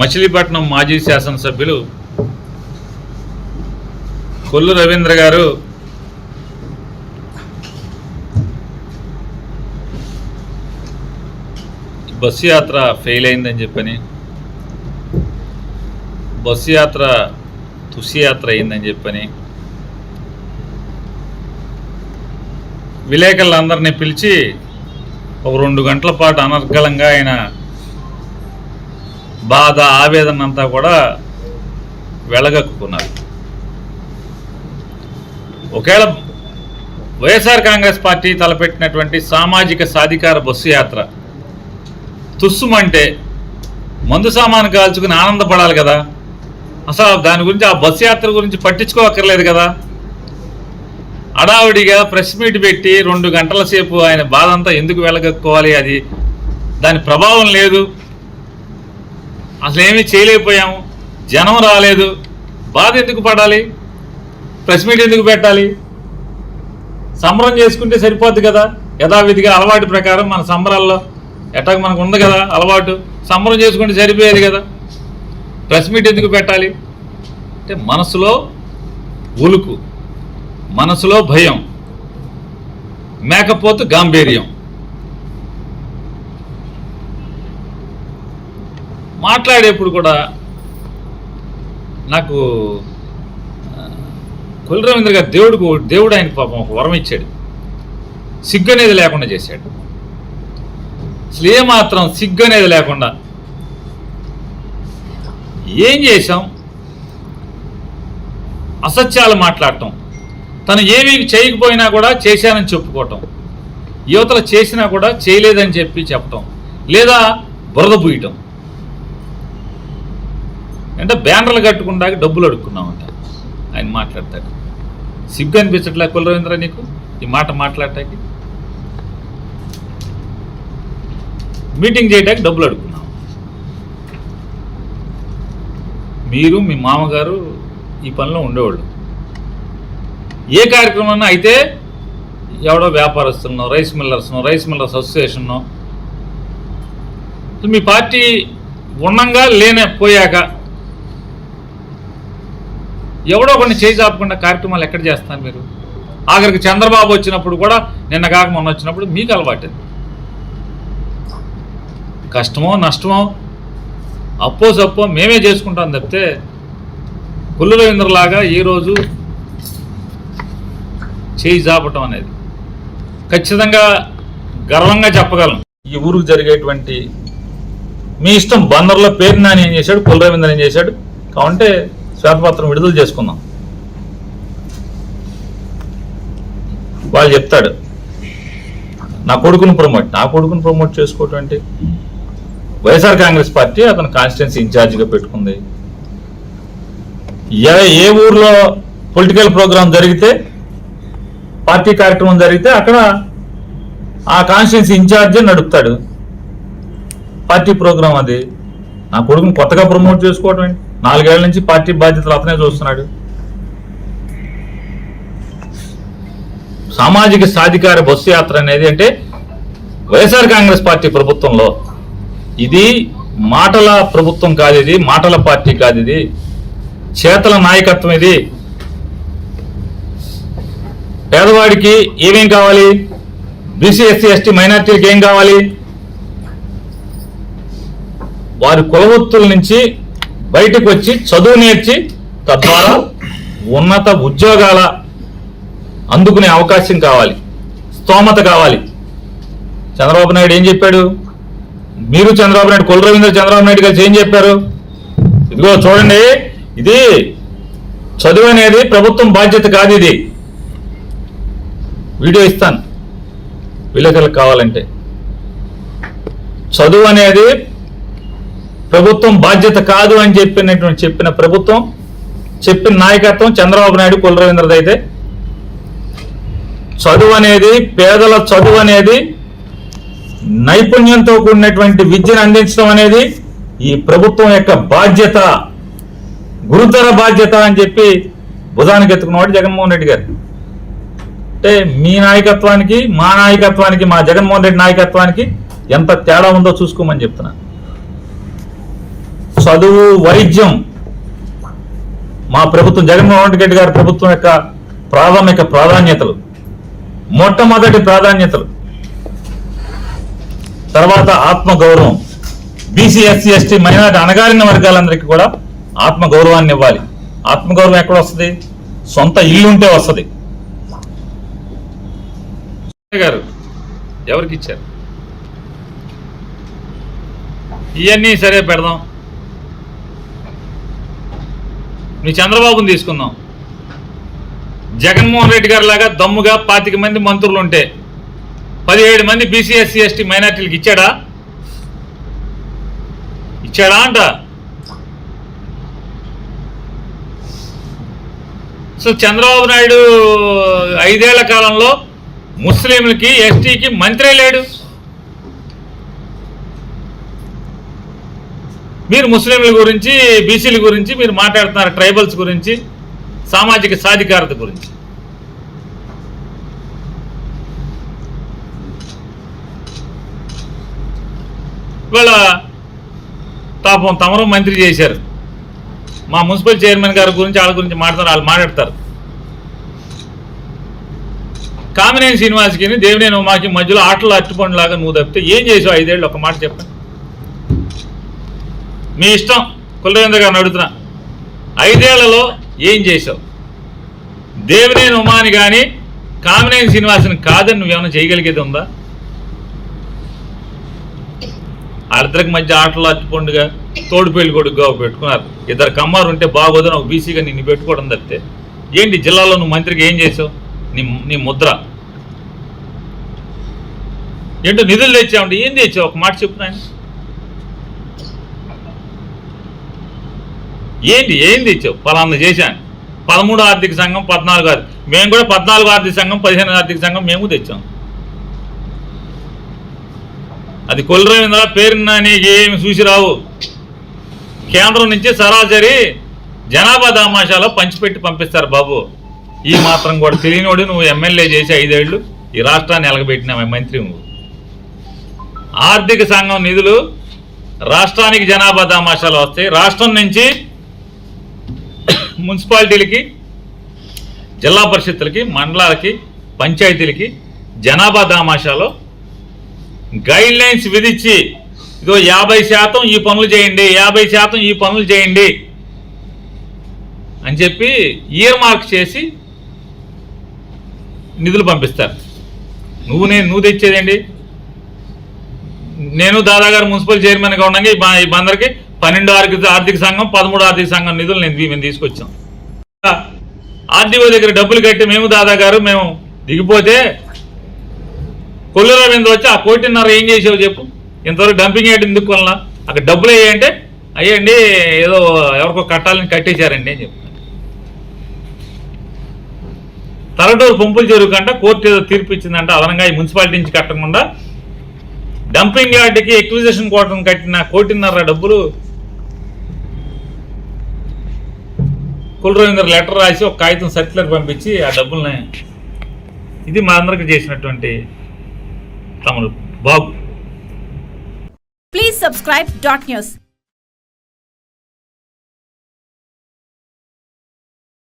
మచిలీపట్నం మాజీ శాసనసభ్యులు కొల్లు రవీంద్ర గారు బస్సు యాత్ర ఫెయిల్ అయిందని చెప్పని, బస్సు యాత్ర తుసి యాత్ర అయిందని చెప్పని విలేకరులందరినీ పిలిచి ఒక 2 గంటల పాటు అనర్గళంగా ఆయన బాధ ఆవేదన అంతా కూడా వెలగక్కున్నారు. ఒకవేళ వైఎస్ఆర్ కాంగ్రెస్ పార్టీ తలపెట్టినటువంటి సామాజిక సాధికార బస్సు యాత్ర తుస్సుమంటే మందు సామాను కాల్చుకుని ఆనందపడాలి కదా, అసలు దాని గురించి ఆ బస్సు యాత్ర గురించి పట్టించుకోవక్కర్లేదు కదా. అడావుడిగా ప్రెస్ మీట్ పెట్టి 2 గంటల సేపు ఆయన బాధ అంతా ఎందుకు వెలగక్కోవాలి? అది దాని ప్రభావం లేదు, అసలు ఏమీ చేయలేకపోయాము, జనం రాలేదు, బాధ ఎందుకు పడాలి? ప్రెస్ మీట్ ఎందుకు పెట్టాలి? సంబరం చేసుకుంటే సరిపోద్ది కదా. యథావిధిగా అలవాటు ప్రకారం మన సంబరాల్లో ఎట్టాగ మనకు ఉంది కదా అలవాటు, సంబరం చేసుకుంటే సరిపోయేది కదా. ప్రెస్ మీట్ ఎందుకు పెట్టాలి? అంటే మనసులో ఉలుకు, మనసులో భయం, మేకపోతు గాంభీర్యం. మాట్లాడేప్పుడు కూడా నాకు కొల్లు రవీంద్ర గారు దేవుడు ఆయన పాపం ఒక వరం ఇచ్చాడు, సిగ్గు అనేది లేకుండా చేశాడు. అసలు ఏమాత్రం సిగ్గు అనేది లేకుండా ఏం చేశాం? అసత్యాలు మాట్లాడటం, తను ఏమీ చేయకపోయినా కూడా చేశానని చెప్పుకోవటం, యువతలు చేసినా కూడా చేయలేదని చెప్పటం, లేదా బురద పూయటం. అంటే బ్యానర్లు కట్టుకుండా డబ్బులు అడుక్కున్నామంట ఆయన మాట్లాడతాడు. సిగ్గు అనిపించట్లే కొల్లు రవీంద్ర నీకు ఈ మాట మాట్లాడటానికి? మీటింగ్ చేయడానికి డబ్బులు అడుక్కున్నాం. మీరు మీ మామగారు ఈ పనిలో ఉండేవాళ్ళు. ఏ కార్యక్రమం అయితే ఎవడో వ్యాపారస్తున్నో, రైస్ మిల్లర్స్ అసోసియేషన్నో, మీ పార్టీ ఉండంగా పోయాక ఎవడో కొన్ని చేయి చాపకుండా కార్యక్రమాలు ఎక్కడ చేస్తారు మీరు? ఆఖరికి చంద్రబాబు వచ్చినప్పుడు కూడా, నిన్న కాక మొన్న వచ్చినప్పుడు మీకు అలవాటు. కష్టమో నష్టమో అప్పో సప్పో మేమే చేసుకుంటాం తప్పితే కొల్లు రవీంద్రలాగా ఈరోజు చేయి చాపటం అనేది ఖచ్చితంగా గర్వంగా చెప్పగలను. ఈ ఊరికి జరిగేటువంటి మీ ఇష్టం. బందర్లో పేరు నాని ఏం చేశాడు, కొల్లు రవీంద్ర ఏం చేశాడు కావంటే శ్వేతపత్రం విడుదల చేసుకుందాం. వాళ్ళు చెప్తాడు నా కొడుకును ప్రమోట్ చేసుకోవటం అంటే, వైఎస్ఆర్ కాంగ్రెస్ పార్టీ అతను కాన్స్టిట్యున్సీ ఇన్ఛార్జిగా పెట్టుకుంది. ఏ ఊర్లో పొలిటికల్ ప్రోగ్రాం జరిగితే, పార్టీ కార్యక్రమం జరిగితే అక్కడ ఆ కాన్స్టిట్యున్సీ ఇన్ఛార్జే నడుపుతాడు పార్టీ ప్రోగ్రాం. అది నా కొడుకుని కొత్తగా ప్రమోట్ చేసుకోవటం ఏంటి? 4 ఏళ్ల నుంచి పార్టీ బాధ్యతలు అతనే చూస్తున్నాడు. సామాజిక సాధికార బస్సు యాత్ర అనేది అంటే వైఎస్ఆర్ కాంగ్రెస్ పార్టీ ప్రభుత్వంలో ఇది మాటల ప్రభుత్వం కాదు, ఇది మాటల పార్టీ కాదు, ఇది చేతల నాయకత్వం. ఇది పేదవాడికి ఏమేం కావాలి, బీసీ ఎస్సీ ఎస్టీ మైనార్టీలకు ఏం కావాలి, వారి కులవృత్తుల నుంచి బయటకు వచ్చి చదువు నేర్చి తద్వారా ఉన్నత ఉద్యోగాల అందుకునే అవకాశం కావాలి, స్తోమత కావాలి. చంద్రబాబు నాయుడు ఏం చెప్పాడు? మీరు చంద్రబాబు నాయుడు, కొల్లు రవీంద్ర చంద్రబాబు నాయుడు కలిసి ఏం చెప్పారు? ఇదిగో చూడండి, ఇది చదువు అనేది ప్రభుత్వం బాధ్యత కాదు, ఇది వీడియో ఇస్తాను విలేకరులకు కావాలంటే. చదువు అనేది ప్రభుత్వం బాధ్యత కాదు అని చెప్పిన ప్రభుత్వం, చెప్పిన నాయకత్వం చంద్రబాబు నాయుడు కొల్లు రవీంద్రది. అయితే చదువు అనేది, పేదల చదువు అనేది, నైపుణ్యంతో కూడినటువంటి విద్యను అందించడం అనేది ఈ ప్రభుత్వం యొక్క బాధ్యత, గురుతర బాధ్యత అని చెప్పి భుజానికి ఎత్తుకున్నవాడు జగన్మోహన్ రెడ్డి గారు. అంటే మీ నాయకత్వానికి, మా నాయకత్వానికి, మా జగన్మోహన్ రెడ్డి నాయకత్వానికి ఎంత తేడా ఉందో చూసుకోమని చెప్తున్నా. చదువు, వైద్యం మా ప్రభుత్వం, జగన్మోహన్ రెడ్డి గారి ప్రభుత్వం యొక్క ప్రాథమిక ప్రాధాన్యతలు, మొట్టమొదటి ప్రాధాన్యతలు. తర్వాత ఆత్మగౌరవం. బీసీ, ఎస్సీ, ఎస్టీ, మైనారిటీ, అణగారిన వర్గాలందరికీ కూడా ఆత్మగౌరవాన్ని ఇవ్వాలి. ఆత్మగౌరవం ఎక్కడ వస్తుంది? సొంత ఇల్లు ఉంటే వస్తుంది. గారు ఎవరికి ఇచ్చారు? ఇవన్నీ సరే పెడదాం. మీ చంద్రబాబుని తీసుకుందాం. జగన్మోహన్ రెడ్డి గారి లాగా దమ్ముగా 25 మంది మంత్రులు ఉంటే 17 మంది బీసీ, ఎస్సీ, ఎస్టీ, మైనార్టీలకు ఇచ్చాడా అంట. సో చంద్రబాబు నాయుడు 5 ఏళ్ల కాలంలో ముస్లింలకి, ఎస్టీకి మంత్రే లేడు. మీరు ముస్లింల గురించి, బీసీల గురించి మీరు మాట్లాడుతున్నారు, ట్రైబల్స్ గురించి, సామాజిక సాధికారత గురించి. ఇవాళ పాపం తమరు మంత్రి చేశారు. మా మున్సిపల్ చైర్మన్ గారి గురించి, వాళ్ళ గురించి వాళ్ళు మాట్లాడతారు. కామినేని శ్రీనివాస్కి, దేవినేని ఉమాకి మధ్యలో ఆటలు అట్టుపండులాగా నువ్వు తప్పితే ఏం చేసావు 5 ఏళ్ళు? ఒక మాట చెప్పండి. మీ ఇష్టం. కులరేంద్ర గారిని అడుగుతున్నా, 5 ఏళ్లలో ఏం చేసావు? దేవినేని ఉమాని కానీ కామినేని శ్రీనివాసుని కాదని నువ్వేమైనా చేయగలిగేది ఉందా? వాళ్ళిద్దరికి మధ్య ఆటలు అట్టుపండుగా తోడు పెళ్లి కొడుకుగా పెట్టుకున్నారు. 2 కమ్మారు ఉంటే బాగోదని ఒక బీసీగా నిన్ను పెట్టుకోవడం తప్పితే ఏంటి? జిల్లాలో నువ్వు మంత్రికి ఏం చేసావు? నీ ముద్ర ఏంటో? నిధులు తెచ్చావంటే ఏం తెచ్చావు? ఒక మాట చెప్పు నాయన. ఏం తెచ్చావు? పలానా చేశాను. 13 ఆర్థిక సంఘం, 14 మేము కూడా 14 ఆర్థిక సంఘం, 15 ఆర్థిక సంఘం మేము తెచ్చాం. అది కొల్రవీంద్ర పేరున్న నీకు ఏమి చూసి రావు. కేంద్రం నుంచి సరాసరి జనాభా దామాషాలో పంచిపెట్టి పంపిస్తారు బాబు. ఈ మాత్రం కూడా తెలియనివాడు నువ్వు ఎమ్మెల్యే చేసి 5 ఏళ్ళు ఈ రాష్ట్రాన్ని ఎలగబెట్టిన మంత్రి నువ్వు. ఆర్థిక సంఘం నిధులు రాష్ట్రానికి జనాభా దామాషాలు వస్తాయి. రాష్ట్రం నుంచి మున్సిపాలిటీలకి, జిల్లా పరిషత్తులకి, మండలాలకి, పంచాయతీలకి జనాభా దామాషాలో గైడ్ లైన్స్ విధించి ఇదో 50% ఈ పనులు చేయండి, 50% ఈ పనులు చేయండి అని చెప్పి ఇయర్ మార్క్ చేసి నిధులు పంపిస్తారు. నువ్వు తెచ్చేదేంటి? నేను దాదాగారు మున్సిపల్ చైర్మన్గా ఉండగా ఈ బందరికి 12 ఆర్థిక సంఘం, 13 ఆర్థిక సంఘం నిధులు మేము తీసుకొచ్చాం. ఆర్డీఓ దగ్గర డబ్బులు కట్టి మేము దిగిపోతే కొల్లురవీంద్ర వచ్చి ఆ 1.5 కోటి ఏం చేసావు చెప్పు? ఇంతవరకు డంపింగ్ యార్డ్ ఎందుకు కొనలా? అక్కడ డబ్బులు అయ్యాయంటే అయ్యండి ఏదో ఎవరికో కట్టాలని కట్టేశారండి అని చెప్తాను. తలటూరు పంపులు చెరువుకంట కోర్టు ఏదో తీర్పు ఇచ్చిందంట, అదనంగా ఈ మున్సిపాలిటీ నుంచి కట్టకుండా డంపింగ్ యార్డ్కి ఎక్విజిషన్ కోసం కట్టిన 1.5 కోటి డబ్బులు కులరవీంద్ర లెటర్ రాసి ఒక కాగితం సర్క్యులర్ పంపించి ఆ డబ్బుల్ని ఇది మా అందరికి చేసినటువంటి తమను బాబు. Please subscribe .news.